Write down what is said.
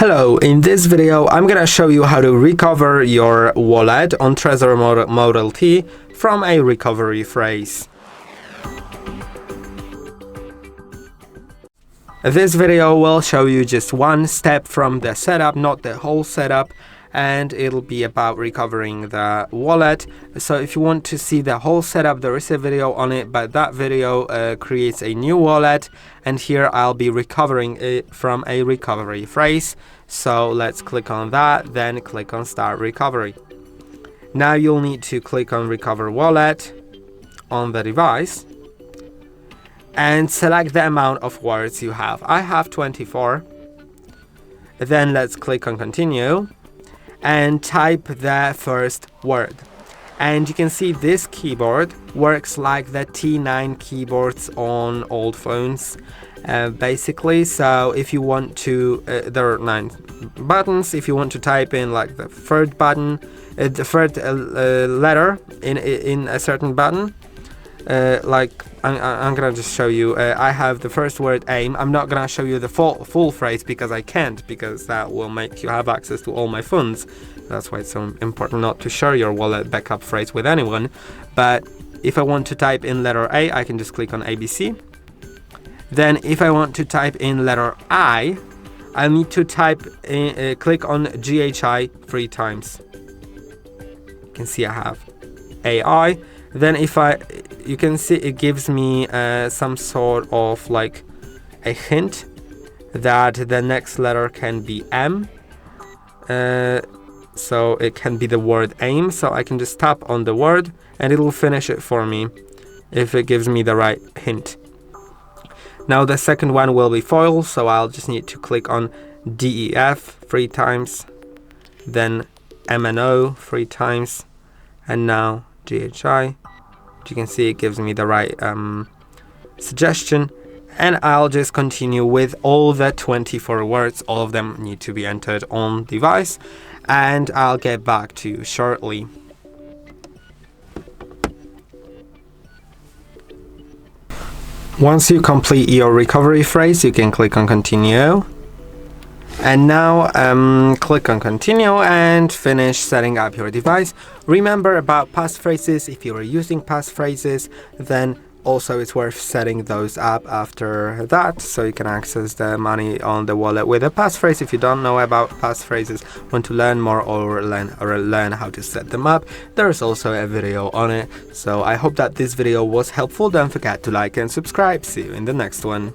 Hello, in this video I'm gonna show you how to recover your wallet on TREZOR Model T from a recovery phrase. This video will show you just one step from the setup, not the whole setup, and it'll be about recovering the wallet. So if you want to see the whole setup, there is a video on it, but that video creates a new wallet, and here I'll be recovering it from a recovery phrase. So let's click on that, then click on Start Recovery. Now you'll need to click on Recover Wallet on the device and select the amount of words you have. I have 24. Then let's click on Continue and type the first word. And you can see this keyboard works like the T9 keyboards on old phones, basically. So if you want to, there are 9 buttons. If you want to type in like the third button, the third letter in a certain button, like I'm gonna just show you. I have the first word aim. I'm not gonna show you the full phrase because I can't, because that will make you have access to all my funds. That's why it's so important not to share your wallet backup phrase with anyone. But if I want to type in letter A, I can just click on ABC. Then if I want to type in letter I need to click on GHI 3 times. You can see I have AI. Then you can see it gives me some sort of like a hint that the next letter can be M. So it can be the word aim. So I can just tap on the word and it will finish it for me if it gives me the right hint. Now the second one will be foil, so I'll just need to click on DEF 3 times, then MNO 3 times, and now GHI. You can see it gives me the right suggestion, and I'll just continue with all the 24 words. All of them need to be entered on device, and I'll get back to you shortly. Once you complete your recovery phrase, you can click on Continue. And now click on Continue and finish setting up your device. Remember about passphrases. If you are using passphrases, then also it's worth setting those up after that, so you can access the money on the wallet with a passphrase. If you don't know about passphrases, want to learn more or learn how to set them up, there's also a video on it. So I hope that this video was helpful. Don't forget to like and subscribe. See you in the next one.